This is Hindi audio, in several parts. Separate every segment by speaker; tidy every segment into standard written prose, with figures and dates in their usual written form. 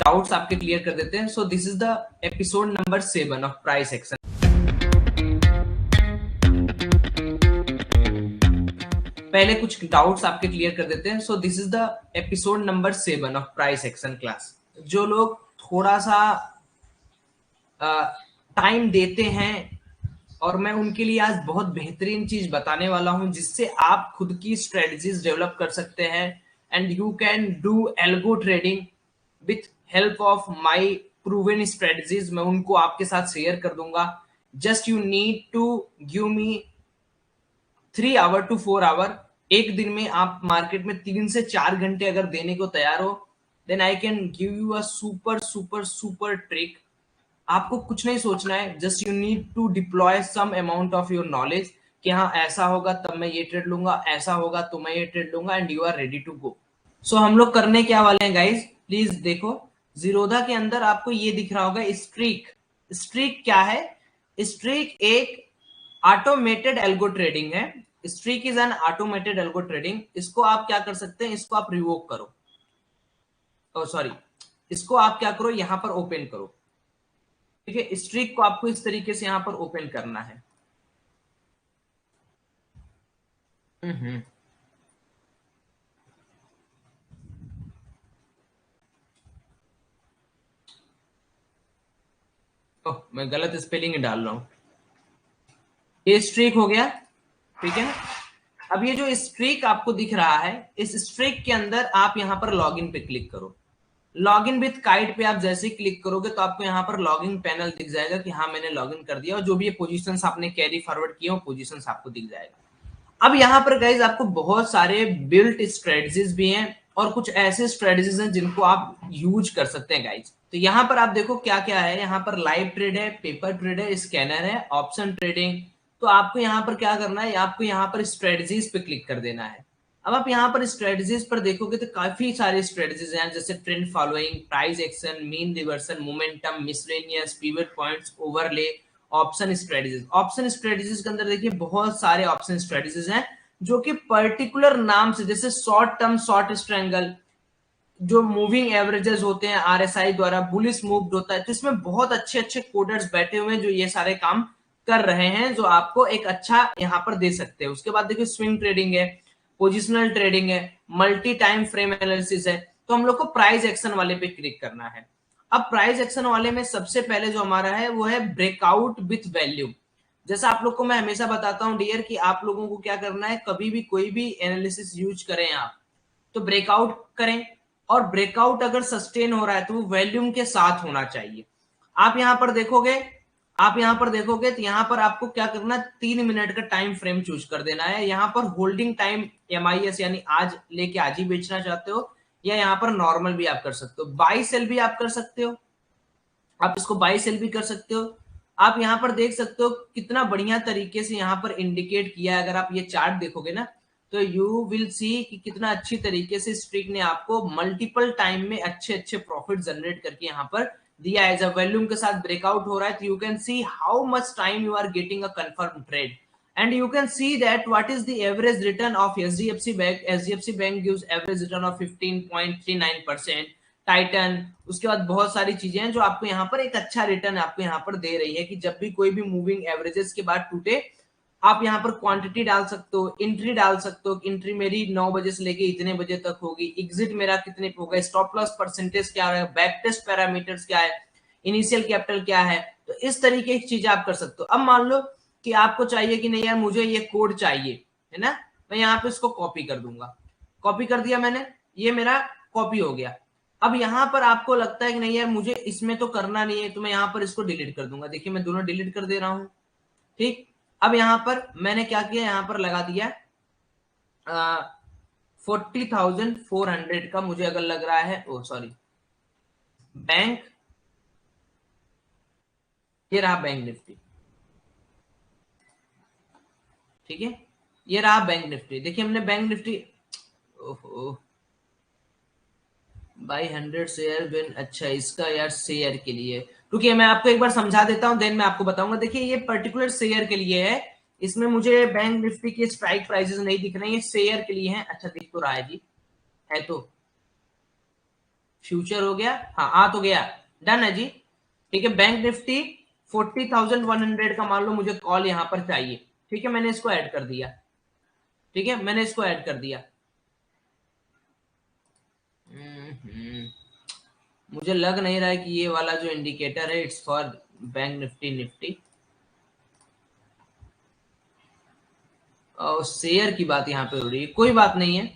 Speaker 1: डाउट्स आपके क्लियर कर देते हैं। So this is the episode number 7 of price action. पहले कुछ डाउट्स आपके क्लियर कर देते हैं। So this is the episode number 7 of price action class. जो लोग थोड़ा सा टाइम देते हैं, और मैं उनके लिए आज बहुत बेहतरीन चीज बताने वाला हूं जिससे आप खुद की स्ट्रेटजीज डेवलप कर सकते हैं and you can do algo trading with help of my proven strategies. मैं उनको आपके साथ शेयर कर दूंगा। Just you need to give me 3 hour to 4 hour. एक दिन में आप मार्केट में 3 से 4 घंटे अगर देने को तैयार हो, then I can give you a super super super trick. आपको कुछ नहीं सोचना है, just you need to deploy some amount of your knowledge कि हाँ ऐसा होगा तब मैं ये ट्रेड लूंगा, ऐसा होगा तो मैं ये ट्रेड लूंगा, and you are ready to go. So हम लोग करने क्या वाले हैं गाइज, प्लीज देखो। जीरोधा के अंदर आपको ये दिख रहा होगा स्ट्रीक। स्ट्रीक क्या है? स्ट्रीक एक ऑटोमेटेड एल्गो ट्रेडिंग है। Streak is an automated algo trading. इसको आप क्या कर सकते हैं, इसको आप रिवोक करो, सॉरी इसको आप क्या करो, यहां पर ओपन करो। ठीक है, स्ट्रीक को आपको इस तरीके से यहां पर ओपन करना है। ओह, मैं गलत स्पेलिंग डाल रहा हूं। ये स्ट्रीक हो गया, ठीक है। अब ये जो स्ट्रीक आपको दिख रहा है, इस स्ट्रीक के अंदर आप यहां पर लॉगिन पे क्लिक करो। लॉगिन विथ काइट पे आप जैसे ही क्लिक करोगे तो आपको यहाँ पर लॉगिन पैनल दिख जाएगा कि हाँ मैंने लॉगिन कर दिया, और जो भी ये पोजीशंस आपने कैरी फॉरवर्ड किए वो पोजीशंस आपको दिख जाएगा। अब यहाँ पर गाइज आपको बहुत सारे बिल्ट स्ट्रेटजीज भी हैं और कुछ ऐसे स्ट्रेटजीज हैं जिनको आप यूज कर सकते हैं गाइज। तो यहाँ पर आप देखो क्या क्या है। यहाँ पर लाइव ट्रेड है, पेपर ट्रेड है, स्कैनर है, ऑप्शन ट्रेडिंग। तो आपको यहाँ पर क्या करना है, आपको यहाँ पर स्ट्रेटजीज पे क्लिक कर देना है। अब आप यहाँ पर स्ट्रेटजीज पर देखोगे तो काफी सारे स्ट्रेटजीज हैं, जैसे trend following, price action, mean reversion, momentum, miscellaneous, pivot points, overlay, option strategies. Option strategies के अंदर देखिए बहुत सारे ऑप्शन स्ट्रेटजीज हैं जो कि पर्टिकुलर नाम से, जैसे शॉर्ट टर्म शॉर्ट स्ट्रैंगल, जो मूविंग एवरेजेस होते हैं आरएसआई द्वारा, बुलिश मूव्ड होता है। तो इसमें बहुत अच्छे अच्छे कोडर्स बैठे हुए हैं जो ये सारे काम कर रहे हैं, जो आपको एक अच्छा यहाँ पर दे सकते हैं। उसके बाद देखिए स्विंग ट्रेडिंग है, पोजिशनल ट्रेडिंग है, मल्टी टाइम फ्रेम एनालिसिस है। तो हम लोग को प्राइस एक्शन वाले पे क्लिक करना है। अब प्राइस एक्शन वाले में सबसे पहले जो हमारा है वो है ब्रेकआउट विथ वैल्यू। जैसा आप लोग को मैं हमेशा बताता हूं डियर कि आप लोगों को क्या करना है, कभी भी कोई भी एनालिसिस यूज करें आप तो ब्रेकआउट करें, और ब्रेकआउट अगर सस्टेन हो रहा है तो वो वॉल्यूम के साथ होना चाहिए। आप यहां पर देखोगे, तो यहां पर आपको क्या करना है, 3 मिनट का टाइम फ्रेम चूज कर देना है। यहां पर होल्डिंग टाइम MIS यानी आज लेके आज ही बेचना चाहते हो, या यहां पर नॉर्मल भी आप कर सकते हो, बाई सेल भी आप कर सकते हो। आप इसको बाई सेल भी कर सकते हो। आप यहाँ पर देख सकते हो कितना बढ़िया तरीके से यहाँ पर इंडिकेट किया है। अगर आप ये चार्ट देखोगे ना तो यू विल सी कि कितना अच्छी तरीके से स्ट्रीक ने आपको मल्टीपल टाइम में अच्छे अच्छे प्रॉफिट जनरेट करके यहाँ पर दिया है। जब वॉल्यूम के साथ ब्रेकआउट हो रहा है तो you can see how much time you are getting a confirm trade, and you can see that what is the average return of SDFC Bank. SDFC Bank gives average return of 15.39%. Titan, उसके बाद बहुत सारी चीजें हैं जो आपको यहाँ पर एक अच्छा रिटर्न आपको यहाँ पर दे रही है कि जब भी कोई भी मूविंग एवरेजेस के बाद टूटे, आप यहाँ पर क्वांटिटी डाल सकते हो, एंट्री डाल सकते हो। एंट्री मेरी 9 बजे से लेके इतने बजे तक होगी, एग्जिट मेरा कितने पे होगा, स्टॉप लॉस परसेंटेज क्या है, बैक टेस्ट पैरामीटर्स क्या है, इनिशियल कैपिटल क्या है। तो इस तरीके की चीजें आप कर सकते हो। अब मान लो कि आपको चाहिए कि नहीं यार मुझे ये कोड चाहिए, है ना, मैं यहाँ पे इसको कॉपी कर दूंगा। कॉपी कर दिया मैंने, ये मेरा कॉपी हो गया। अब यहाँ पर आपको लगता है कि नहीं यार मुझे इसमें तो करना नहीं है, तो मैं यहाँ पर इसको डिलीट कर दूंगा। देखिए मैं दोनों डिलीट कर दे रहा हूं। ठीक, अब यहाँ पर मैंने क्या किया, यहाँ पर लगा दिया 40,400 का मुझे अगर लग रहा है, ओ सॉरी बैंक, ये रहा बैंक निफ्टी। ठीक है, ये रहा बैंक निफ्टी। देखिए हमने बैंक निफ्टी, ओहो बाई 100 शेयर बिन, अच्छा इसका यार शेयर के लिए, क्योंकि मैं आपको एक बार समझा देता हूं देन मैं आपको बताऊंगा। देखिए ये पर्टिकुलर शेयर के लिए है, इसमें मुझे बैंक निफ्टी के स्ट्राइक प्राइसेस नहीं दिख रहे हैं, ये शेयर के लिए है। अच्छा दिख तो रहा है जी, है तो फ्यूचर हो गया, हाँ आ तो गया, डन है जी। ठीक है, बैंक निफ्टी 40,100 का मान लो मुझे कॉल यहां पर चाहिए। ठीक है, मैंने इसको ऐड कर दिया। ठीक है, मैंने इसको ऐड कर दिया। मुझे लग नहीं रहा है कि ये वाला जो इंडिकेटर है it's for bank Nifty Nifty. और शेयर की बात यहाँ पे हो रही है, कोई बात नहीं है।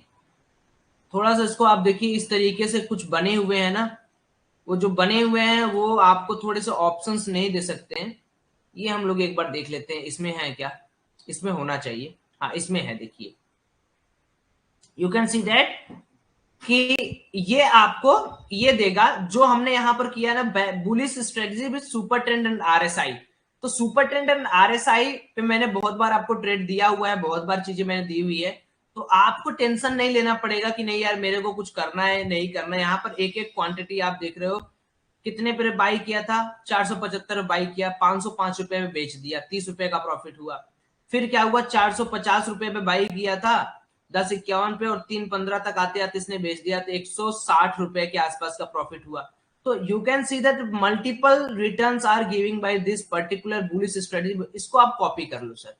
Speaker 1: थोड़ा सा इसको आप देखिए, इस तरीके से कुछ बने हुए हैं ना, वो जो बने हुए हैं वो आपको थोड़े से ऑप्शंस नहीं दे सकते हैं। ये हम लोग एक बार देख लेते हैं, इसमें है क्या, इसमें होना चाहिए, हाँ इसमें है। देखिए यू कैन सी दैट कि ये आपको ये देगा जो हमने यहां पर किया ना, bullish strategy with super trend and RSI. तो सुपर ट्रेंड एंड आरएसआई पे मैंने बहुत बार आपको ट्रेड दिया हुआ है, बहुत बार चीजें मैंने दी हुई है। तो आपको टेंशन नहीं लेना पड़ेगा कि नहीं यार मेरे को कुछ करना है नहीं करना है। यहाँ पर एक एक क्वांटिटी आप देख रहे हो, कितने पे बाई किया था, 475 बाई किया, 505 रुपए में बेच दिया, 30 रुपए का प्रॉफिट हुआ। फिर क्या हुआ, 450 रुपए पे बाई किया था 1051 पे, और 315 तक आते आते इसने बेच दिया, तो 160 रुपए के आसपास का प्रॉफिट हुआ। तो you can see that multiple returns are giving by this particular bullish strategy. इसको आप कॉपी कर लो सर,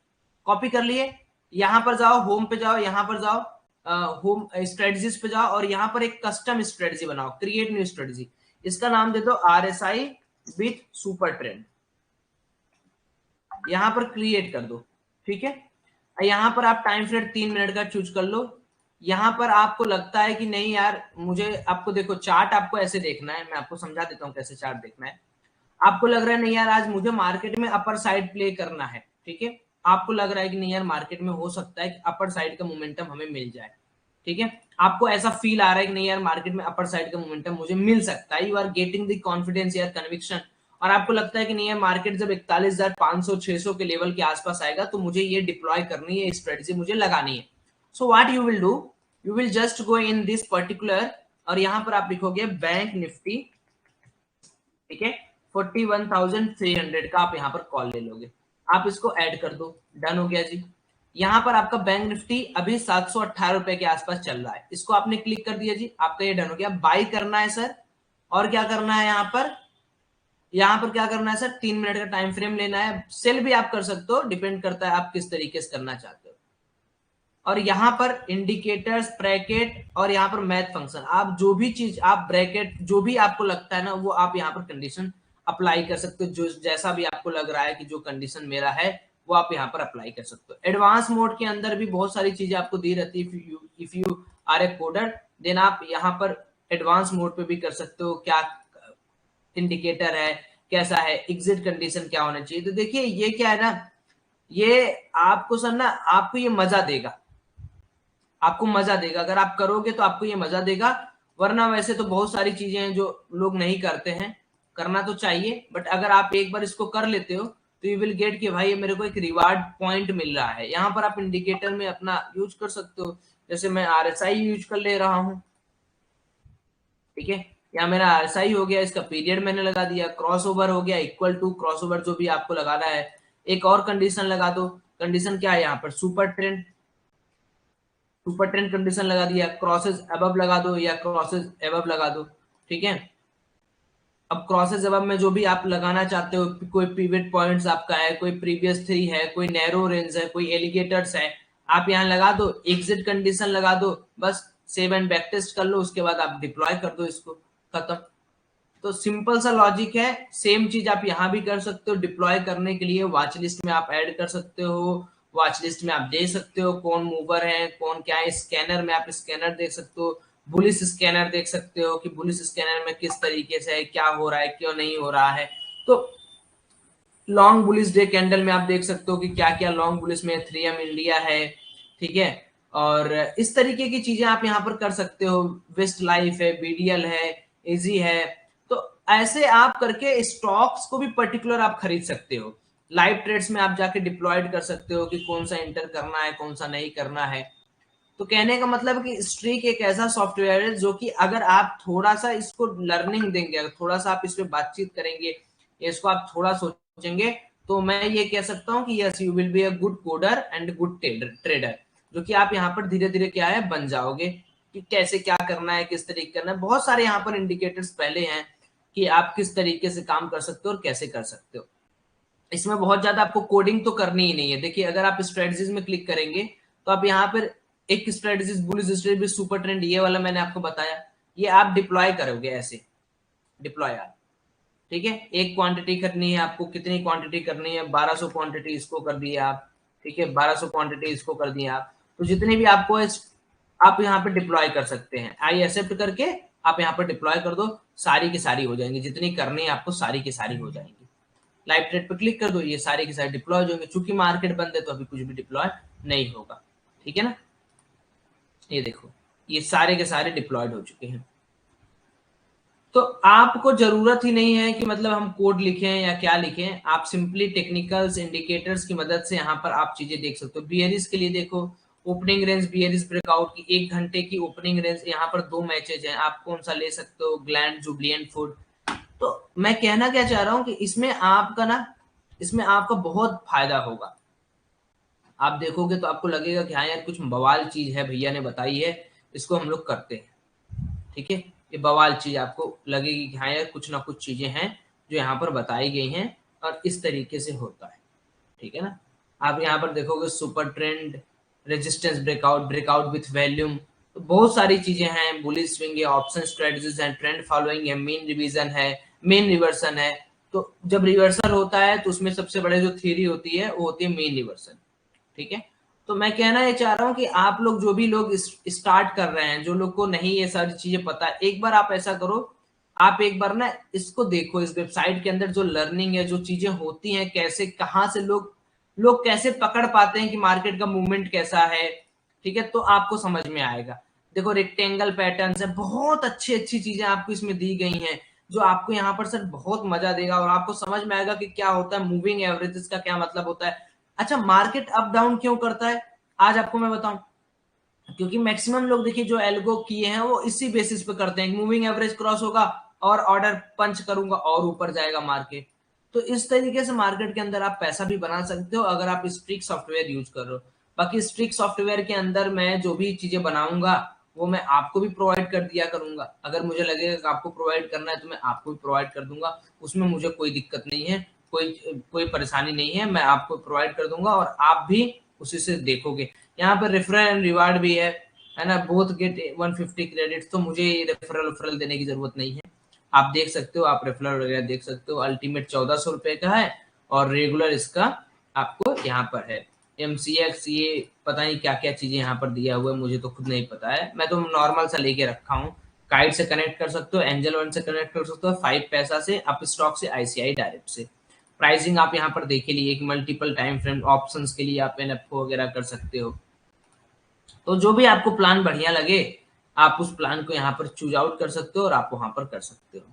Speaker 1: कॉपी कर लिए। यहां पर जाओ, होम पे जाओ, यहां पर जाओ, होम स्ट्रेटजीज पे जाओ, और यहां पर एक कस्टम स्ट्रेटजी बनाओ, क्रिएट न्यू स्ट्रेटजी। इसका नाम दे दो आरएसआई विथ सुपर ट्रेंड, यहां पर क्रिएट कर दो। ठीक है, यहां पर आप टाइम फ्रेम 3 मिनट का चूज कर लो। यहां पर आपको लगता है कि नहीं यार मुझे, आपको देखो चार्ट आपको ऐसे देखना है, मैं आपको समझा देता हूं कैसे चार्ट देखना है। आपको लग रहा है नहीं यार आज मुझे मार्केट में अपर साइड प्ले करना है, ठीक है, आपको लग रहा है कि नहीं यार मार्केट में हो सकता है कि अपर साइड का मोमेंटम हमें मिल जाए। ठीक है, आपको ऐसा फील आ रहा है कि नहीं यार मार्केट में अपर साइड का मोमेंटम मुझे मिल सकता है, you are getting the confidence यार, कन्विक्शन। और आपको लगता है कि नहीं यार मार्केट जब 41,500 600 के लेवल के आसपास आएगा तो मुझे ये डिप्लॉय करनी है, स्ट्रेटजी मुझे लगानी है। So what you will do, you will just go in this particular, और यहां पर आप लिखोगे बैंक निफ्टी। ठीक है, 41,300 का आप यहाँ पर कॉल ले लोगे, आप इसको ऐड कर दो, डन हो गया जी। यहाँ पर आपका बैंक निफ्टी अभी 718 रुपए के आसपास चल रहा है, इसको आपने क्लिक कर दिया जी, आपका ये डन हो गया। बाई करना है सर, और क्या करना है यहाँ पर क्या करना है सर, 3 मिनट का टाइम फ्रेम लेना है। सेल भी आप कर सकते हो, डिपेंड करता है आप किस तरीके से करना चाहते हो। और यहाँ पर इंडिकेटर्स, ब्रैकेट, और यहाँ पर मैथ फंक्शन, आप जो भी चीज आप ब्रैकेट जो भी आपको लगता है ना वो आप यहाँ पर कंडीशन अप्लाई कर सकते हो, जो जैसा भी आपको लग रहा है कि जो कंडीशन मेरा है वो आप यहाँ पर अप्लाई कर सकते हो। एडवांस मोड के अंदर भी बहुत सारी चीजें आपको दी रहती है, if you are a coder then आप यहाँ पर एडवांस मोड पे भी कर सकते हो, क्या इंडिकेटर है, कैसा है, एग्जिट कंडीशन क्या होना चाहिए। तो देखिए ये क्या है ना, ये आपको सर ना, आपको ये मजा देगा, आपको मजा देगा, अगर आप करोगे तो आपको ये मजा देगा। वरना वैसे तो बहुत सारी चीजें हैं जो लोग नहीं करते हैं, करना तो चाहिए, बट अगर आप एक बार इसको कर लेते हो तो यू विल गेट कि भाई मेरे को एक रिवार्ड पॉइंट मिल रहा है। यहाँ पर आप इंडिकेटर में अपना यूज कर सकते हो, जैसे मैं आरएसआई यूज कर ले रहा हूँ। ठीक है, यहाँ मेरा आरएसआई हो गया, इसका पीरियड मैंने लगा दिया, क्रॉस ओवर हो गया, इक्वल टू क्रॉस ओवर जो भी आपको लगाना है। एक और कंडीशन लगा दो, कंडीशन क्या है यहाँ पर, super trend, super trend condition लगा दिया, क्रॉसेस अबव लगा दो या क्रॉसेस अबव लगा दो। ठीक है, अब क्रॉसेस अबव में जो भी आप लगाना चाहते हो, कोई पिवट पॉइंट्स आपका है, कोई प्रीवियस 3 है, कोई नैरो रेंज है, कोई एलिगेटर्स है, आप यहाँ लगा दो, एग्जिट कंडीशन लगा दो, बस सेव एंड बैक टेस्ट कर लो, उसके बाद आप डिप्लॉय कर दो इसको, खत्म। तो सिंपल सा लॉजिक है, सेम चीज आप यहाँ भी कर सकते हो। डिप्लॉय करने के लिए वॉच लिस्ट में आप ऐड कर सकते हो, वॉच लिस्ट में आप देख सकते हो कौन मूवर है कौन क्या है। स्कैनर में आप स्कैनर देख सकते हो, बुलिश स्कैनर देख सकते हो कि बुलिश स्कैनर में किस तरीके से है, क्या हो रहा है, क्यों नहीं हो रहा है। तो लॉन्ग बुलिश डे कैंडल में आप देख सकते हो कि क्या क्या लॉन्ग बुलिश में 3M इंडिया है। ठीक है, और इस तरीके की चीजें आप यहाँ पर कर सकते हो, वेस्ट लाइफ है, बीडीएल है, इजी है। तो ऐसे आप करके स्टॉक्स को भी पर्टिकुलर आप खरीद सकते हो। लाइव ट्रेड्स में आप जाके डिप्लॉयड कर सकते हो कि कौन सा इंटर करना है कौन सा नहीं करना है। तो कहने का मतलब कि स्ट्रीक एक ऐसा सॉफ्टवेयर है जो कि अगर आप थोड़ा सा इसको लर्निंग देंगे, अगर थोड़ा सा आप इस पे बातचीत करेंगे, इसको आप थोड़ा सोचेंगे, तो मैं ये कह सकता हूँ कि yes you will be a good coder and good trader, जो कि आप यहाँ पर धीरे धीरे क्या है बन जाओगे। कि कैसे क्या करना है, किस तरीके करना है। बहुत सारे यहाँ पर इंडिकेटर्स पहले हैं कि आप किस तरीके से काम कर सकते हो और कैसे कर सकते हो। इसमें बहुत ज्यादा आपको कोडिंग तो करनी ही नहीं है। देखिए अगर आप स्ट्रेटजीज में क्लिक करेंगे तो आप यहाँ पर एक strategies, bullish strategy, super trend, ये वाला मैंने आपको बताया, ये आप डिप्लॉय करोगे ऐसे, डिप्लॉय आप, ठीक है। एक क्वांटिटी करनी है आपको, कितनी क्वांटिटी करनी है, 1200 क्वांटिटी इसको कर दिया आप, ठीक है, 1200 क्वांटिटी इसको कर दिया आप। तो जितनी भी आपको आप यहाँ पे डिप्लॉय कर सकते हैं, आई एक्सेप्ट करके आप यहाँ पर डिप्लॉय कर दो, सारी की सारी हो जाएंगी, जितनी करनी है आपको सारी की सारी हो जाएंगी। लाइव ट्रेड पे क्लिक कर दो, ये सारे के सारे डिप्लॉय हो जाएंगे। चूंकि मार्केट बंद है तो अभी कुछ भी डिप्लॉय नहीं होगा, ठीक है ना। ये देखो ये सारे के सारे डिप्लॉयड हो चुके हैं। तो आपको जरूरत ही नहीं है कि मतलब हम कोड लिखें या क्या लिखें, आप सिंपली टेक्निकल्स, इंडिकेटर्स की मदद से यहाँ पर आप चीजें देख सकते हो। बियरिश के लिए देखो, ओपनिंग रेंज, बियरिश ब्रेकआउट की 1 घंटे की ओपनिंग रेंज, यहाँ पर 2 मैचेज हैं, आप कौन सा ले सकते हो, ग्लैंड, जुबिलिएंट फूड। तो मैं कहना क्या चाह रहा हूँ कि इसमें आपका ना, इसमें आपका बहुत फायदा होगा। आप देखोगे तो आपको लगेगा कि हाँ यार कुछ बवाल चीज है, भैया ने बताई है, इसको हम लोग करते हैं, ठीक है। ये बवाल चीज आपको लगेगी कि हाँ यार कुछ ना कुछ चीजें हैं जो यहाँ पर बताई गई हैं और इस तरीके से होता है, ठीक है ना। आप यहाँ पर देखोगे super trend, resistance breakout, breakout with volume, तो बहुत सारी चीजें हैं, बुलिश स्विंग है, ऑप्शन स्ट्रेटजीज हैं, ट्रेंड फॉलोइंग है, मीन रिवीजन है, मीन रिवर्सन है। तो जब रिवर्सल होता है तो उसमें सबसे बड़े जो थ्योरी होती है वो होती है मीन रिवर्सन, ठीक है। तो मैं कहना ये चाह रहा हूँ कि आप लोग जो भी लोग स्टार्ट कर रहे हैं, जो लोग को नहीं ये सारी चीजें पता है, एक बार आप ऐसा करो, आप एक बार ना इसको देखो, इस वेबसाइट के अंदर जो लर्निंग है, जो चीजें होती हैं, कैसे कहाँ से लोग कैसे पकड़ पाते हैं कि मार्केट का मूवमेंट कैसा है, ठीक है, तो आपको समझ में आएगा। देखो रेक्टेंगल पैटर्न्स है, बहुत अच्छी अच्छी चीजें आपको इसमें दी गई हैं जो आपको यहाँ पर सर बहुत मजा देगा और आपको समझ में आएगा कि क्या होता है मूविंग एवरेजेस का क्या मतलब होता है। अच्छा मार्केट अप डाउन क्यों करता है, आज आपको मैं बताऊं, क्योंकि मैक्सिमम लोग देखिए जो एल्गो किए हैं वो इसी बेसिस पे करते हैं, मूविंग एवरेज क्रॉस होगा और ऑर्डर पंच करूंगा और ऊपर जाएगा मार्केट। तो इस तरीके से मार्केट के अंदर आप पैसा भी बना सकते हो अगर आप स्ट्रिक सॉफ्टवेयर यूज कर रहे हो। बाकी स्ट्रिक सॉफ्टवेयर के अंदर मैं जो भी चीजें बनाऊंगा वो मैं आपको भी प्रोवाइड कर दिया करूंगा, अगर मुझे लगेगा कि आपको प्रोवाइड करना है तो मैं आपको भी प्रोवाइड कर दूंगा, उसमें मुझे कोई दिक्कत नहीं है, कोई कोई परेशानी नहीं है, मैं आपको प्रोवाइड कर दूंगा और आप भी उसी से देखोगे। यहाँ पर रेफरल एंड रिवार्ड भी है ना, बोथ गेट 150 क्रेडिट, तो मुझे रेफरल देने की जरूरत नहीं है, आप देख सकते हो, आप रेफरल वगैरह देख सकते हो। अल्टीमेट 1400 रुपए का है और रेगुलर इसका आपको यहाँ पर है MCX, ये पता नहीं क्या क्या चीजें यहाँ पर दिया हुआ है, मुझे तो खुद नहीं पता है, मैं तो नॉर्मल सा लेके रखा हूँ। काइट से कनेक्ट कर सकते हो, एंजल वन से कनेक्ट कर सकते हो, 5 पैसा से, अप स्टॉक से, ICI डायरेक्ट से। प्राइसिंग आप यहाँ पर देख लिए, एक मल्टीपल टाइम फ्रेम ऑप्शंस के लिए आप NFO वगैरह कर सकते हो। तो जो भी आपको प्लान बढ़िया लगे आप उस प्लान को यहाँ पर चूज आउट कर सकते हो और आप वहां पर कर सकते हो,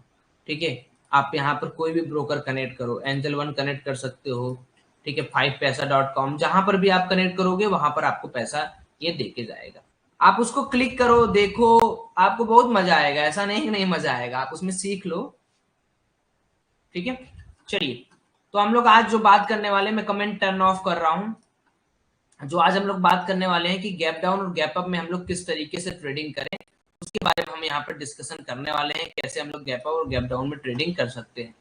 Speaker 1: ठीक है। आप यहाँ पर कोई भी ब्रोकर कनेक्ट करो, एंजल वन कनेक्ट कर सकते हो, ठीक है, 5paisa.com, जहां पर भी आप कनेक्ट करोगे वहां पर आपको पैसा ये देके जाएगा। आप उसको क्लिक करो, देखो, आपको बहुत मजा आएगा, ऐसा नहीं कि नहीं मजा आएगा, आप उसमें सीख लो, ठीक है। चलिए तो हम लोग आज जो बात करने वाले, मैं कमेंट टर्न ऑफ कर रहा हूं, जो आज हम लोग बात करने वाले हैं कि गैप डाउन और गैप अप में हम लोग किस तरीके से ट्रेडिंग करें, उसके बारे में हम यहाँ पर डिस्कशन करने वाले हैं, कैसे हम लोग गैप अप और गैप डाउन में ट्रेडिंग कर सकते हैं।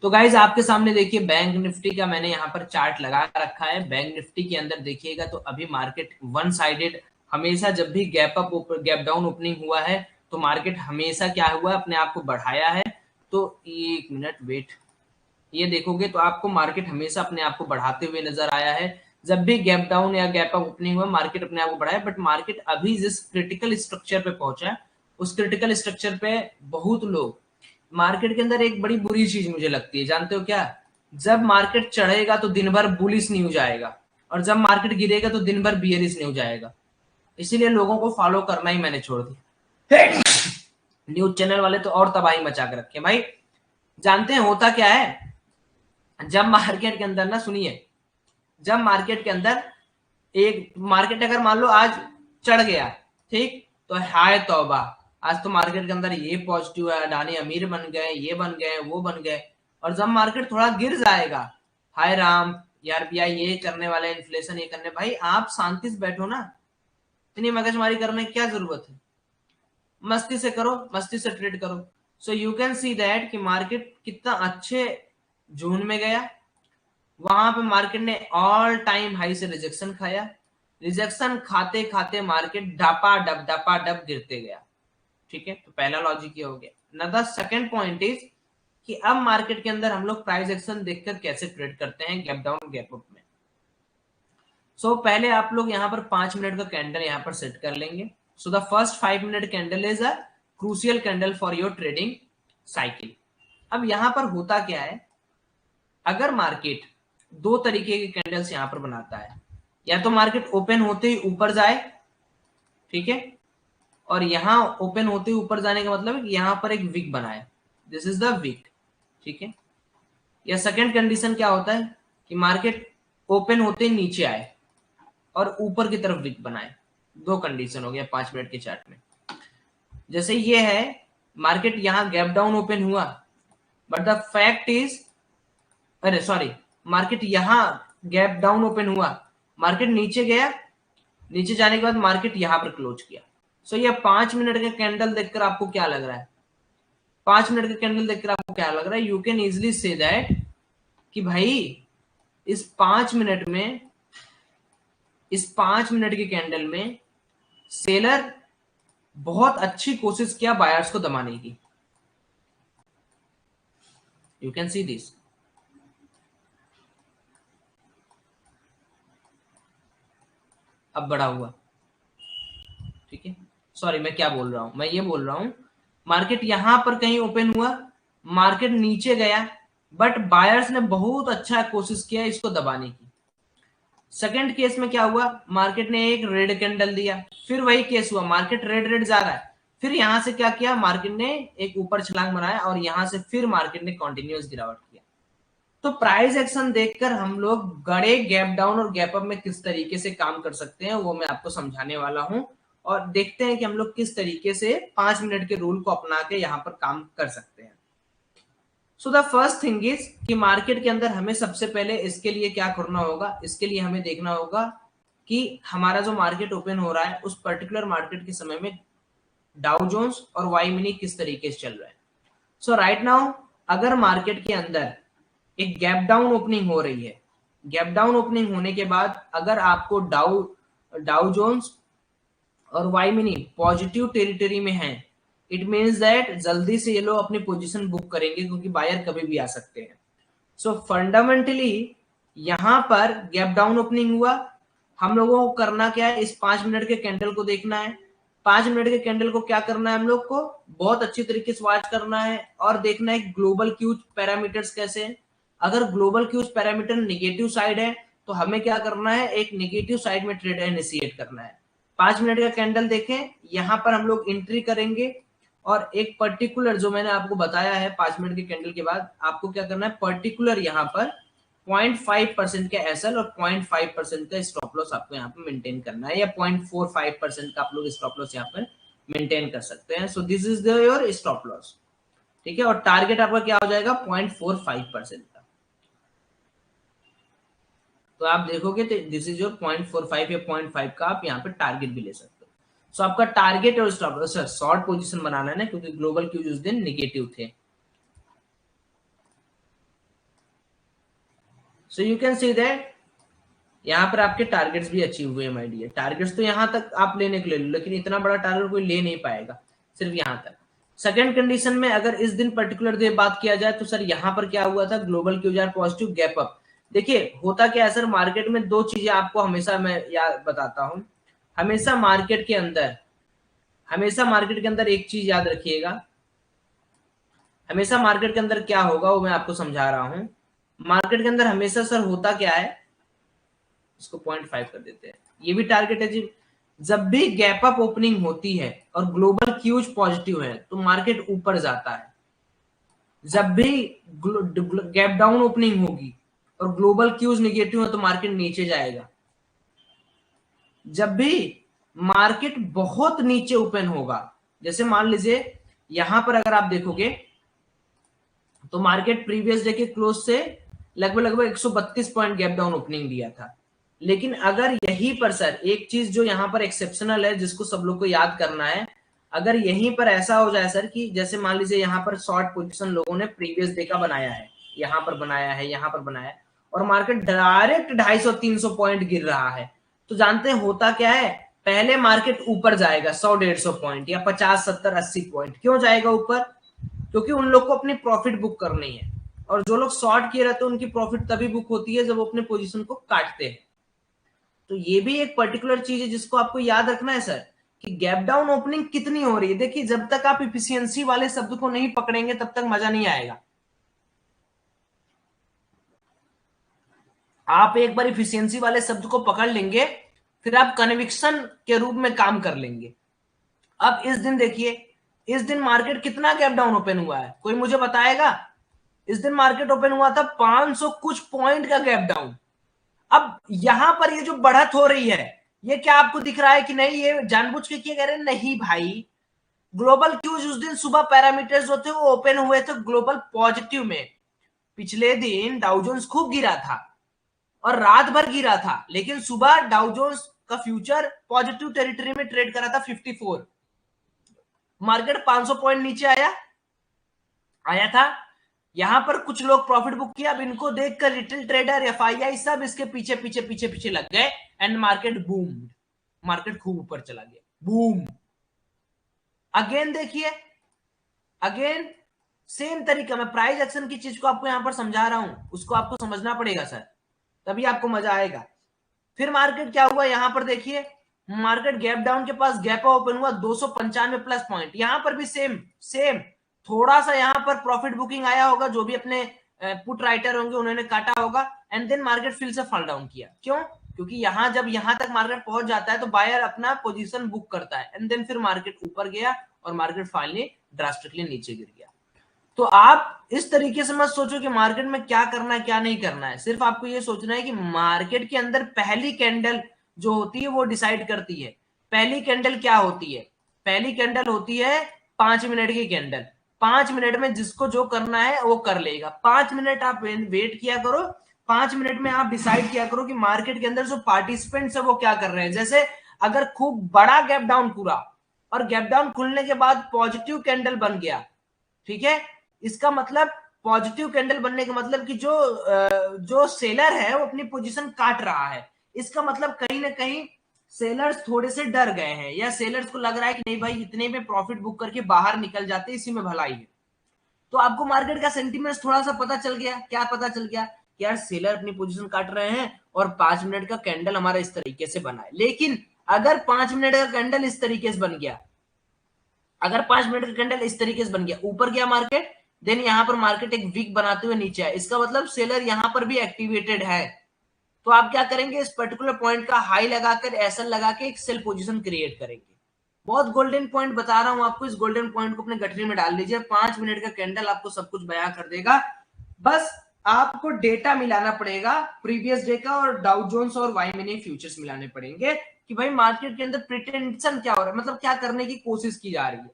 Speaker 1: तो गाइज आपके सामने देखिए बैंक निफ्टी का मैंने यहाँ पर चार्ट लगा रखा है। बैंक निफ्टी के अंदर देखिएगा तो अभी मार्केट वन साइडेड, हमेशा जब भी gap up gap down opening हुआ है तो मार्केट हमेशा क्या हुआ, अपने आप को बढ़ाया है। तो एक मिनट वेट, ये देखोगे तो आपको मार्केट हमेशा अपने आप को बढ़ाते हुए नजर आया है। जब भी गैप डाउन या गैप अप ओपनिंग हुआ मार्केट अपने आप को बढ़ाया, बट मार्केट अभी जिस क्रिटिकल स्ट्रक्चर पे पहुंचा है उस क्रिटिकल स्ट्रक्चर पे बहुत लोग, मार्केट के अंदर एक बड़ी बुरी चीज मुझे लगती है, जानते हो क्या, जब मार्केट चढ़ेगा तो दिन भर बुलिश न्यूज आएगा और जब मार्केट गिरेगा तो दिन भर बियरिश न्यूज आएगा। इसीलिए लोगों को फॉलो करना ही मैंने छोड़ दिया। न्यूज चैनल वाले तो और तबाही मचा के रखे भाई। जानते हैं होता क्या है, जब मार्केट के अंदर ना, सुनिए, जब मार्केट के अंदर एक मार्केट अगर मान लो आज चढ़ गया, ठीक, तो हाय तौबा, आज तो मार्केट के अंदर ये पॉजिटिव है, अडानी अमीर बन गए, ये बन गए, वो बन गए। और जब मार्केट थोड़ा गिर जाएगा, हाय राम यार RBI ये करने वाले, इन्फ्लेशन ये करने, भाई आप शांति से बैठो ना, इतनी मगजमारी करने की क्या जरूरत है। मस्ती से करो, मस्ती से ट्रेड करो। So you can see that कि मार्केट कितना अच्छे जोन में गया, वहां पे मार्केट ने ऑल टाइम हाई से रिजेक्शन खाया, रिजेक्शन खाते खाते मार्केट डपा डप गिरते गया। ठीक है, तो पहला लॉजिक ये हो गया ना। द सेकंड पॉइंट इज कि अब मार्केट के अंदर हम लोग प्राइस एक्शन देखकर कैसे ट्रेड करते हैं गैप डाउन गैप अप में। सो पहले आप लोग यहाँ पर 5 मिनट का कैंडल यहाँ पर सेट कर लेंगे। So the first 5 minute candle is a crucial candle for your trading cycle. अब यहाँ पर होता क्या है, अगर मार्केट दो तरीके के कैंडल्स यहाँ पर बनाता है, या तो मार्केट ओपन होते ही ऊपर जाए, ठीक है, और यहाँ ओपन होते ही ऊपर जाने का मतलब है कि यहाँ पर एक विक बनाए, दिस इज द विक, ठीक है। या सेकंड कंडीशन क्या होता है कि मार्केट ओपन होते ही नीचे आए और ऊपर की तरफ विक बनाए। दो कंडीशन हो गया 5 मिनट के चार्ट में। जैसे ये है, मार्केट यहाँ गैप डाउन ओपन हुआ, बट द फैक्ट इज, अरे सॉरी, मार्केट यहाँ गैप डाउन ओपन हुआ, मार्केट नीचे गया, नीचे जाने के बाद मार्केट यहाँ पर क्लोज किया। सो ये 5 मिनट का कैंडल देखकर आपको क्या लग रहा है, 5 मिनट का कैंडल देखकर आपको क्या लग रहा है, you can easily say that कि भाई इस 5 मिनट में, इस 5 मिनट के कैंडल में सेलर बहुत अच्छी कोशिश किया बायर्स को दबाने की। You can see this. अब बड़ा हुआ, ठीक है, सॉरी मैं क्या बोल रहा हूं, मैं ये बोल रहा हूं मार्केट यहां पर कहीं ओपन हुआ, मार्केट नीचे गया, बट बायर्स ने बहुत अच्छा कोशिश किया इसको दबाने की। सेकंड केस में क्या हुआ, मार्केट ने एक रेड कैंडल दिया, फिर वही केस हुआ, मार्केट रेड रेड जा रहा है, फिर यहां से क्या किया, मार्केट ने एक ऊपर छलांग बनाया और यहां से फिर मार्केट ने कंटिन्यूअस गिरावट किया। तो प्राइस एक्शन देखकर हम लोग गड़े गैप डाउन और गैप अप में किस तरीके से काम कर सकते हैं वो मैं आपको समझाने वाला हूं, और देखते हैं कि हम लोग किस तरीके से 5 मिनट के रूल को अपना के यहाँ पर काम कर सकते हैं। So the first thing is कि मार्केट के अंदर हमें सबसे पहले इसके लिए क्या करना होगा, इसके लिए हमें देखना होगा कि हमारा जो मार्केट ओपन हो रहा है उस पर्टिकुलर मार्केट के समय में डाउ जोन्स और वाई मिनी किस तरीके से चल रहा है। सो राइट नाउ अगर मार्केट के अंदर एक गैप डाउन ओपनिंग हो रही है, गैप डाउन ओपनिंग होने के बाद अगर आपको डाउ जोन्स और वाई मिनी पॉजिटिव टेरिटरी में है, इट मीन्स दैट जल्दी से ये लोग अपनी पोजीशन बुक करेंगे क्योंकि बायर कभी भी आ सकते हैं। सो फंडामेंटली यहां पर गैप डाउन ओपनिंग हुआ, हम लोगों को करना क्या है, इस 5 मिनट के कैंडल को देखना है। 5 मिनट के कैंडल को क्या करना है, हम लोग को बहुत अच्छी तरीके से वॉच करना है और देखना है ग्लोबल क्यूज पैरामीटर्स कैसे हैं। अगर global cues parameter negative side है तो हमें क्या करना है, एक निगेटिव साइड में ट्रेड इनिशिएट करना है। 5 मिनट का कैंडल देखें, यहां पर हम लोग एंट्री करेंगे और एक पर्टिकुलर जो मैंने आपको बताया है 5 मिनट के कैंडल के बाद आपको क्या करना है, पर्टिकुलर यहाँ पर 0.5% का एसएल और 0.5% का स्टॉप लॉस आपको यहाँ पे मेंटेन करना है, या 0.45% का आप लोग स्टॉप लॉस यहाँ पर मेंटेन कर सकते हैं। So this is your stop loss, ठीक है, और टारगेट आपका क्या हो जाएगा 0.45% का। तो आप देखोगे तो दिस इज योर 0.45 या 0.5 का आप यहाँ पे टारगेट भी ले सकते हो। सो आपका टारगेट और स्टॉप लॉस शॉर्ट पोजीशन बनाना है ना, क्योंकि ग्लोबल क्यूज उस दिन नेगेटिव थे। So you can see that यहाँ पर आपके टारगेट्स भी अचीव हुए माय डियर। टारगेट्स तो यहाँ तक आप लेने के लिए, लेकिन इतना बड़ा टारगेट कोई ले नहीं पाएगा, सिर्फ यहाँ तक। सेकंड कंडीशन में अगर इस दिन पर्टिकुलर डे बात किया जाए तो सर यहाँ पर क्या हुआ था, global cues are positive gap up. देखिए होता क्या है सर, मार्केट में दो चीजें आपको हमेशा मैं याद बताता हूँ, हमेशा मार्केट के अंदर एक चीज याद रखिएगा, हमेशा मार्केट के अंदर क्या होगा वो मैं आपको समझा रहा हूं। मार्केट के अंदर हमेशा सर होता क्या है, इसको 0.5 कर देते हैं, ये भी टारगेट है जी। जब भी गैप अप ओपनिंग होती है और ग्लोबल क्यूज पॉजिटिव है तो मार्केट ऊपर जाता है। जब भी गैप डाउन ओपनिंग होगी और ग्लोबल क्यूज निगेटिव है तो मार्केट नीचे जाएगा। जब भी मार्केट बहुत नीचे ओपन होगा, जैसे मान लीजिए यहां पर अगर आप देखोगे तो मार्केट प्रीवियस डे के क्लोज से लगभग 132 पॉइंट गैप डाउन ओपनिंग दिया था। लेकिन अगर यहीं पर सर एक चीज जो यहाँ पर एक्सेप्शनल है जिसको सब लोग को याद करना है, अगर यहीं पर ऐसा हो जाए सर कि जैसे मान लीजिए यहाँ पर शॉर्ट पोजीशन लोगों ने प्रीवियस डे का बनाया है, यहाँ पर बनाया है, यहाँ पर बनाया है, और मार्केट डायरेक्ट 250-300 पॉइंट गिर रहा है, तो जानते हैं होता क्या है, पहले मार्केट ऊपर जाएगा 100-150 पॉइंट या 50-70-80 पॉइंट। क्यों जाएगा ऊपर? क्योंकि उन लोग को अपनी प्रॉफिट बुक करनी है, और जो लोग शॉर्ट किए रहते हैं उनकी प्रॉफिट तभी बुक होती है जब वो अपने पोजीशन को काटते हैं। तो ये भी एक पर्टिकुलर चीज है जिसको आपको याद रखना है सर, कि गैप डाउन ओपनिंग कितनी हो रही है। देखिए जब तक आप इफिशियंसी वाले शब्द को नहीं पकड़ेंगे तब तक मजा नहीं आएगा। आप एक बार इफिशियंसी वाले शब्द को पकड़ लेंगे, फिर आप कन्विक्शन के रूप में काम कर लेंगे। अब इस दिन देखिए, इस दिन मार्केट कितना गैप डाउन ओपन हुआ है, कोई मुझे बताएगा? इस दिन मार्केट ओपन हुआ था 500 कुछ पॉइंट का गैप डाउन। अब यहां पर ये जो बढ़त हो रही है, ये क्या आपको दिख रहा है कि नहीं ये जानबूझ के किए गए? नहीं भाई, ग्लोबल क्यूज उस दिन सुबह पैरामीटर्स जो थे वो ओपन हुए थे ग्लोबल पॉजिटिव में। पिछले दिन डाउ जोन्स खूब गिरा था और रात भर गिरा था, लेकिन सुबह डाउ जोन्स का फ्यूचर पॉजिटिव टेरिटरी में ट्रेड करा था 54। मार्केट 500 पॉइंट नीचे आया था। यहां पर कुछ लोग प्रॉफिट बुक किया। अब इनको देखकर रिटेल ट्रेडर, एफआईआई सब इसके पीछे पीछे पीछे पीछे लग गए एंड मार्केट बूम, मार्केट खूब ऊपर चला गया, बूम। अगेन देखिए, अगेन सेम तरीका, मैं प्राइस एक्शन की चीज को आपको यहां पर समझा रहा हूं, उसको आपको समझना पड़ेगा सर, तभी आपको मजा आएगा। फिर मार्केट क्या हुआ, यहां पर देखिए मार्केट गैप डाउन के पास गैप ओपन हुआ 295 प्लस पॉइंट। यहां पर भी सेम थोड़ा सा यहां पर प्रॉफिट बुकिंग आया होगा, जो भी अपने पुट राइटर होंगे उन्होंने काटा होगा, एंड देन मार्केट फिर से फॉल डाउन किया। क्यों? क्योंकि यहां जब यहां तक मार्केट पहुंच जाता है तो बायर अपना पोजीशन बुक करता है, एंड देन फिर मार्केट ऊपर गया और मार्केट फाइनली ड्रास्टिकली नीचे गिर गया। तो आप इस तरीके से मत सोचो कि मार्केट में क्या करना है क्या नहीं करना है, सिर्फ आपको ये सोचना है कि मार्केट के अंदर पहली कैंडल जो होती है वो डिसाइड करती है। पहली कैंडल क्या होती है? पहली कैंडल होती है 5 मिनट की कैंडल। 5 मिनट में जिसको जो करना है वो कर लेगा। 5 मिनट आप वेट किया करो, 5 मिनट में आप डिसाइड किया करो कि मार्केट के अंदर जो पार्टिसिपेंट्स है वो क्या कर रहे हैं। जैसे अगर खूब बड़ा गैप डाउन पूरा और गैप डाउन खुलने के बाद पॉजिटिव कैंडल बन गया, ठीक है, इसका मतलब पॉजिटिव कैंडल बनने का मतलब कि जो सेलर है वो अपनी पोजीशन काट रहा है। इसका मतलब कहीं ना कहीं सेलर्स थोड़े से डर गए हैं, या सेलर्स को लग रहा है कि नहीं भाई इतने में प्रॉफिट बुक करके बाहर निकल जाते, इसी में भलाई है। तो आपको मार्केट का सेंटीमेंट थोड़ा सा पता चल गया। क्या पता चल गया? कि यार सेलर अपनी पोजीशन काट रहे हैं और 5 मिनट का कैंडल हमारा इस तरीके से बना है। लेकिन अगर 5 मिनट का कैंडल इस तरीके से बन गया, अगर 5 मिनट का कैंडल इस तरीके से बन गया, ऊपर गया मार्केट, देन यहां पर मार्केट एक विक बनाते हुए नीचे आए, इसका मतलब सेलर यहां पर भी एक्टिवेटेड है। तो आप क्या करेंगे, इस पर्टिकुलर पॉइंट का हाई लगाकर एसएल लगा के एक सेल पोजीशन क्रिएट करेंगे। बहुत गोल्डन पॉइंट बता रहा हूं आपको, इस गोल्डन पॉइंट को अपने गठरी में डाल लीजिए। 5 मिनट का कैंडल आपको सब कुछ बयां कर देगा। बस आपको डेटा मिलाना पड़ेगा प्रीवियस डे का, और डाउ जोन्स और वाई मिनी फ्यूचर्स मिलाने पड़ेंगे कि भाई मार्केट के अंदर प्रिटेंशन क्या हो रहा है, मतलब क्या करने की कोशिश की जा रही है।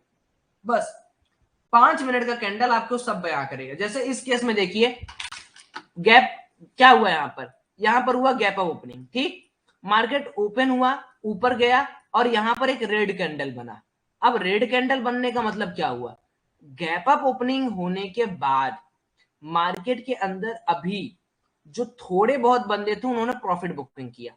Speaker 1: बस 5 मिनट का कैंडल आपको सब बयां करेगा। जैसे इस केस में देखिए गैप क्या हुआ, यहां पर हुआ गैप अप ओपनिंग, ठीक, मार्केट ओपन हुआ, ऊपर गया और यहां पर एक रेड कैंडल बना। अब रेड कैंडल बनने का मतलब क्या हुआ, गैप अप ओपनिंग होने के बाद मार्केट के अंदर अभी जो थोड़े बहुत बंदे थे उन्होंने प्रॉफिट बुकिंग किया।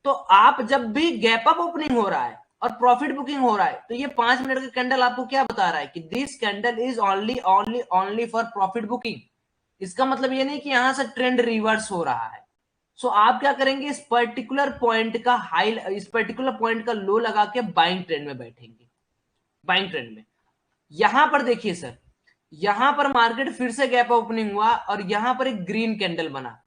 Speaker 1: तो आप जब भी गैप अप ओपनिंग हो रहा है और प्रॉफिट बुकिंग हो रहा है, तो ये 5 मिनट का कैंडल आपको क्या बता रहा है कि this candle is only only only for profit booking. इसका मतलब ये नहीं कि यहां से ट्रेंड रिवर्स हो रहा है। सो आप क्या करेंगे, इस पर्टिकुलर पॉइंट का हाई, इस पर्टिकुलर पॉइंट का लो लगा के बाइंग ट्रेंड में बैठेंगे। बाइंग ट्रेंड में यहां पर देखिए सर, यहां पर मार्केट फिर से गैप ओपनिंग हुआ और यहां पर एक ग्रीन कैंडल बना।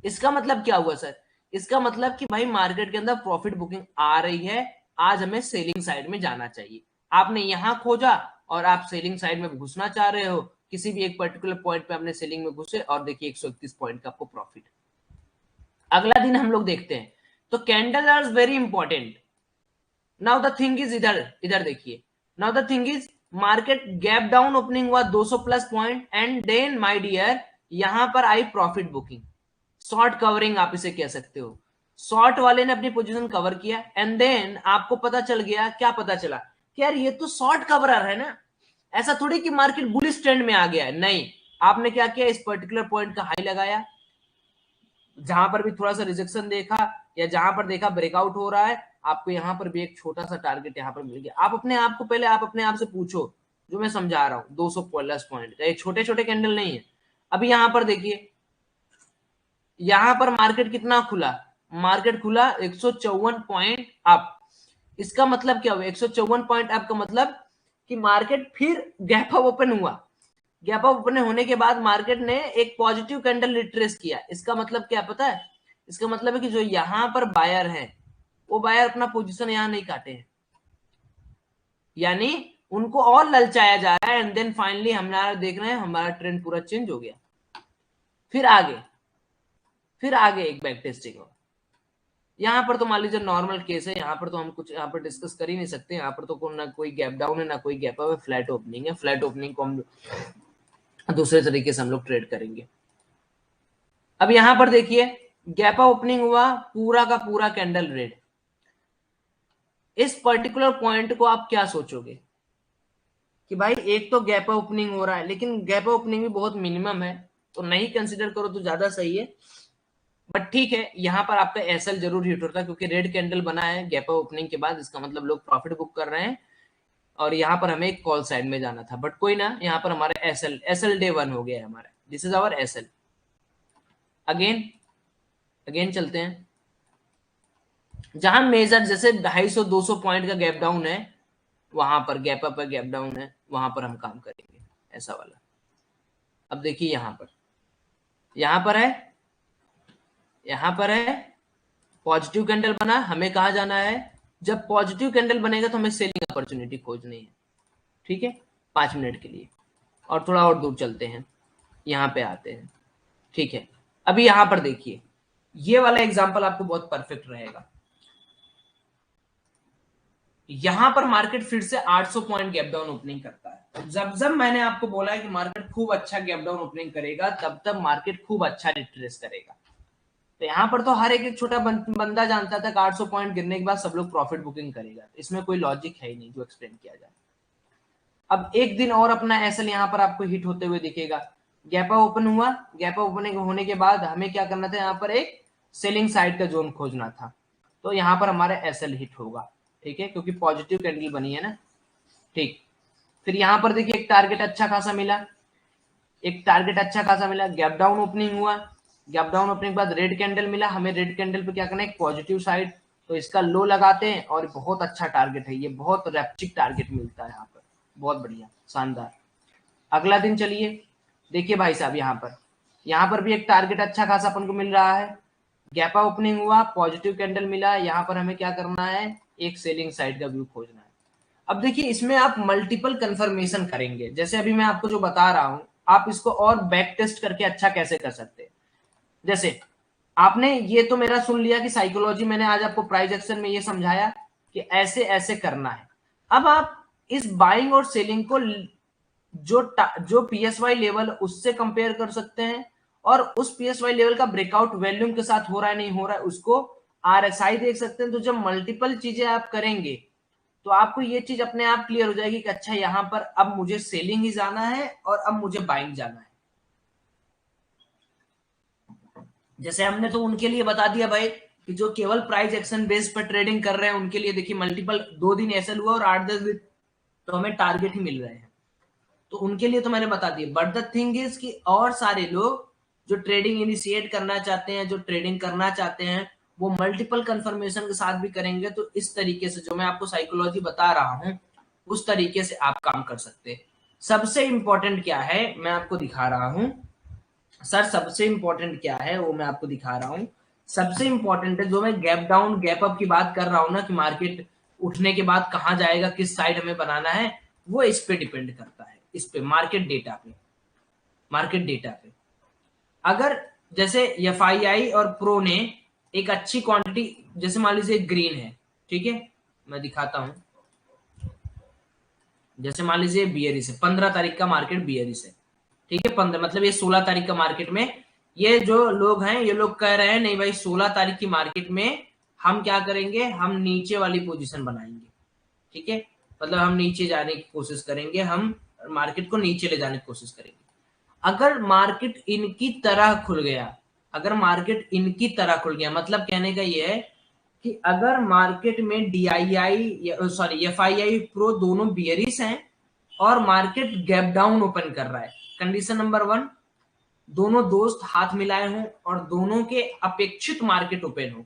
Speaker 1: इसका मतलब क्या हुआ सर, इसका मतलब कि भाई मार्केट के अंदर प्रॉफिट बुकिंग आ रही है, आज हमें सेलिंग साइड में जाना चाहिए। आपने यहां खोजा और आप सेलिंग साइड में घुसना चाह रहे हो, किसी भी एक पर्टिकुलर पॉइंट पे अपने सेलिंग में घुसे और देखिए 131 पॉइंट का आपको प्रॉफिट। अगला दिन हम लोग देखते हैं, तो candle are very important. Now the thing is, इधर देखिए, now the thing is market gap down opening हुआ 200 plus point, and then my dear यहां पर आई प्रॉफिट बुकिंग, शॉर्ट कवरिंग आप इसे कह सकते हो। शॉर्ट वाले ने अपनी पोजीशन कवर किया एंड देन आपको पता चल गया, क्या पता चला कि यार ये तो शॉर्ट कवरर है ना, ऐसा थोड़ी कि मार्केट बुलिश ट्रेंड में आ गया है, नहीं, आपने क्या किया, इस पर्टिकुलर पॉइंट का हाई लगाया, जहां पर भी थोड़ा सा रिजेक्शन देखा या जहां पर देखा ब्रेकआउट हो रहा है, आपको यहां पर भी एक छोटा सा टारगेट यहां पर मिल गया। आप अपने आप को पहले आप अपने आप से पूछो, जो मैं समझा रहा हूं 200 प्लस पॉइंट का, ये छोटे छोटे कैंडल नहीं है। अभी यहां पर देखिए, यहां पर मार्केट कितना खुला, मार्केट खुला 154 पॉइंट अप। इसका मतलब क्या हुआ, 154 पॉइंट अप का मतलब कि मार्केट फिर गैप अप ओपन हुआ, गैप अप ओपन होने के बाद मार्केट ने एक पॉजिटिव कैंडल रिट्रेस किया। इसका मतलब क्या पता है, इसका मतलब है कि जो यहां पर बायर है वो बायर अपना पोजीशन यहां नहीं काटे हैं, यानी उनको और ललचाया जा रहा है, एंड देन फाइनली हमारा देख रहे हैं हमारा ट्रेंड पूरा चेंज हो गया। फिर आगे एक बैक टेस्टिंग हो। यहाँ पर तो मान लीजिए नॉर्मल केस है, यहाँ पर तो हम कुछ यहाँ पर डिस्कस कर ही नहीं सकते, यहाँ पर तो ना कोई गैप डाउन है ना कोई गैप अप है, फ्लैट ओपनिंग है। फ्लैट ओपनिंग को हम दूसरे तरीके से हम लोग ट्रेड करेंगे। अब यहां पर देखिए गैप अप ओपनिंग हुआ, पूरा का पूरा कैंडल रेड। इस पर्टिकुलर पॉइंट को आप क्या सोचोगे कि भाई एक तो गैप अप ओपनिंग हो रहा है, लेकिन गैप अप ओपनिंग भी बहुत मिनिमम है, तो नहीं कंसिडर करो तो ज्यादा सही है। बट ठीक है, यहां पर आपका एसएल जरूर हिट होता है, क्योंकि रेड कैंडल बना है गैप अप ओपनिंग के बाद, इसका मतलब लोग प्रॉफिट बुक कर रहे हैं, और यहाँ पर हमें एक कॉल साइड में जाना था, बट कोई ना, यहाँ पर हमारा एसएल डे 1 हो गया है हमारा, this is our SL. Again चलते हैं, जहां मेजर जैसे 250-200 पॉइंट का गैप डाउन है, वहां पर गैप अप है, गैप डाउन है, वहां पर हम काम करेंगे ऐसा वाला। अब देखिए यहां पर है पॉजिटिव कैंडल बना, हमें कहा जाना है, जब पॉजिटिव कैंडल बनेगा तो हमें सेलिंग अपॉर्चुनिटी खोजनी है, ठीक है, 5 मिनट के लिए। और थोड़ा और दूर चलते हैं, यहाँ पे आते हैं, ठीक है। अभी यहां पर देखिए, ये वाला एग्जांपल आपको बहुत परफेक्ट रहेगा। यहां पर मार्केट फिर से 800 पॉइंट गैप डाउन ओपनिंग करता है। जब मैंने आपको बोला है कि मार्केट खूब अच्छा गैप डाउन ओपनिंग करेगा, तब मार्केट खूब अच्छा रिट्रेस करेगा। तो यहाँ पर तो हर एक छोटा बंदा जानता था कि 800 पॉइंट गिरने के बाद सब लोग प्रॉफिट बुकिंग करेगा, इसमें कोई लॉजिक है ही नहीं जो एक्सप्लेन किया जाए। अब एक दिन और अपना एसएल यहाँ पर आपको हिट होते हुए दिखेगा, गैप अप ओपन हुआ, गैप अप ओपनिंग होने के बाद हमें क्या करना था, यहाँ पर एक सेलिंग साइड का जोन खोजना था, तो यहाँ पर हमारा एसएल हिट होगा, ठीक है, क्योंकि पॉजिटिव कैंडल बनी है ना, ठीक। फिर यहाँ पर देखिए एक टारगेट अच्छा खासा मिला, गैप डाउन ओपनिंग हुआ, गैप डाउन ओपनिंग के बाद रेड कैंडल मिला, हमें रेड कैंडल पे क्या करना है, पॉजिटिव साइड, तो इसका लो लगाते हैं, और बहुत अच्छा टारगेट है ये, बहुत रैप्चिक टारगेट मिलता है यहाँ पर, बहुत बढ़िया शानदार। अगला दिन चलिए, देखिए भाई साहब, यहाँ पर भी एक टारगेट अच्छा खासा अपन को मिल रहा है, गैप ओपनिंग हुआ, पॉजिटिव कैंडल मिला, यहाँ पर हमें क्या करना है, एक सेलिंग साइड का व्यू खोजना है। अब देखिए इसमें आप मल्टीपल कंफर्मेशन करेंगे, जैसे अभी मैं आपको जो बता रहा हूं, आप इसको और बैक टेस्ट करके अच्छा कैसे कर सकते हैं। जैसे आपने ये तो मेरा सुन लिया कि साइकोलॉजी, मैंने आज आपको प्राइस एक्शन में ये समझाया कि ऐसे ऐसे करना है। अब आप इस बाइंग और सेलिंग को जो पीएसवाई लेवल उससे कंपेयर कर सकते हैं, और उस पीएसवाई लेवल का ब्रेकआउट वॉल्यूम के साथ हो रहा है नहीं हो रहा है उसको आरएसआई देख सकते हैं। तो जब मल्टीपल चीजें आप करेंगे तो आपको ये चीज अपने आप क्लियर हो जाएगी कि अच्छा यहाँ पर अब मुझे सेलिंग ही जाना है और अब मुझे बाइंग जाना है। जैसे हमने तो उनके लिए बता दिया भाई कि जो केवल प्राइस एक्शन बेस पर ट्रेडिंग कर रहे हैं उनके लिए देखिए मल्टीपल 2 दिन ऐसा हुआ और 8-10 दिन तो हमें टारगेट ही मिल रहे हैं, तो उनके लिए तो मैंने बता दिया। बट द थिंग इज कि और सारे लोग जो ट्रेडिंग इनिशिएट करना चाहते हैं, जो ट्रेडिंग करना चाहते हैं, वो मल्टीपल कंफर्मेशन के साथ भी करेंगे। तो इस तरीके से जो मैं आपको साइकोलॉजी बता रहा हूं उस तरीके से आप काम कर सकते हैं। सबसे इंपॉर्टेंट क्या है मैं आपको दिखा रहा हूं, सर सबसे इंपॉर्टेंट क्या है वो मैं आपको दिखा रहा हूं। सबसे इंपॉर्टेंट है जो मैं गैप डाउन गैप अप की बात कर रहा हूं ना, कि मार्केट उठने के बाद कहां जाएगा, किस साइड हमें बनाना है, वो इस पे डिपेंड करता है, इस पे मार्केट डेटा पे। अगर जैसे एफआईआई और प्रो ने एक अच्छी क्वांटिटी, जैसे मान लीजिए ग्रीन है, ठीक है, मैं दिखाता हूं, जैसे मान लीजिए बियरिश है, 15 तारीख का मार्केट बियरिश है, ठीक है, 15 मतलब ये 16 तारीख का मार्केट में ये जो लोग हैं ये लोग कह रहे हैं नहीं भाई 16 तारीख की मार्केट में हम क्या करेंगे, हम नीचे वाली पोजीशन बनाएंगे, ठीक है। मतलब हम नीचे जाने की कोशिश करेंगे, हम मार्केट को नीचे ले जाने की कोशिश करेंगे। अगर मार्केट इनकी तरह खुल गया, अगर मार्केट इनकी तरह खुल गया, मतलब कहने का ये है कि अगर मार्केट में DII सॉरी FII प्रो दोनों बियरिश हैं और मार्केट गैप डाउन ओपन कर रहा है, कंडीशन नंबर 1, दोनों दोस्त हाथ मिलाए हों और दोनों के अपेक्षित मार्केट ओपन हो।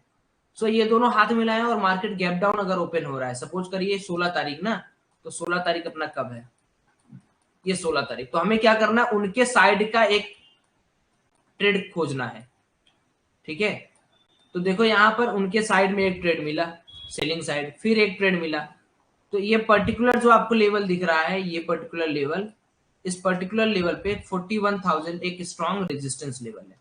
Speaker 1: सो ये दोनों हाथ मिलाए और मार्केट गैप डाउन अगर ओपन हो रहा है, सपोज करिए 16 तारीख ना, तो 16 तारीख अपना कब है, ये 16 तारीख, तो हमें क्या करना है, उनके साइड का एक ट्रेड खोजना है। ठीक है, तो देखो यहां पर उनके साइड में एक ट्रेड मिला, सेलिंग साइड, फिर एक ट्रेड मिला, तो ये पर्टिकुलर जो आपको लेवल दिख रहा है, ये पर्टिकुलर लेवल, इस पर्टिकुलर लेवल पे 41,000 एक स्ट्रॉन्ग रेजिस्टेंस लेवल है।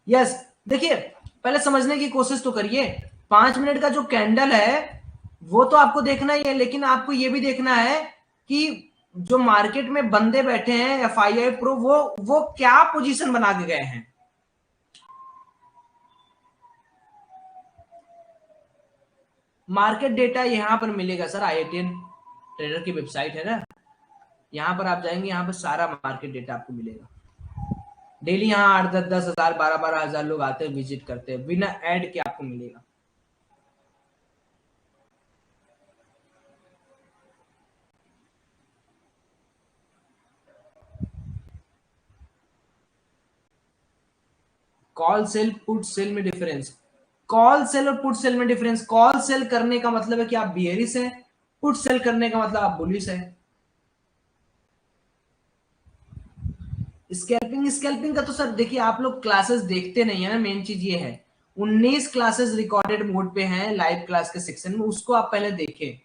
Speaker 1: यस, देखिए पहले समझने की कोशिश तो करिए, 5 मिनट का जो कैंडल है वो तो आपको देखना ही है, लेकिन आपको ये भी देखना है कि जो मार्केट में बंदे बैठे हैं FII प्रो, वो क्या पोजीशन बना के गए हैं। मार्केट डेटा यहां पर मिलेगा सर, IITN ट्रेडर की वेबसाइट है ना, यहां पर आप जाएंगे, यहां पर सारा मार्केट डेटा आपको मिलेगा। डेली यहाँ 8-10 हजार 12-12 हजार लोग आते हैं, विजिट करते हैं, बिना ऐड के आपको मिलेगा। कॉल सेल पुट सेल में डिफरेंस, कॉल सेल और पुट सेल में डिफरेंस, कॉल सेल करने का मतलब है कि आप बियरिश है, पुट सेल करने का मतलब आप बुलिश है। स्कैल्पिंग, स्कैल्पिंग का तो सर देखिए आप लोग क्लासेस देखते नहीं है ना, मेन चीज ये है, 19 क्लासेस रिकॉर्डेड मोड पे हैं लाइव क्लास के सेक्शन में, उसको आप पहले देखें,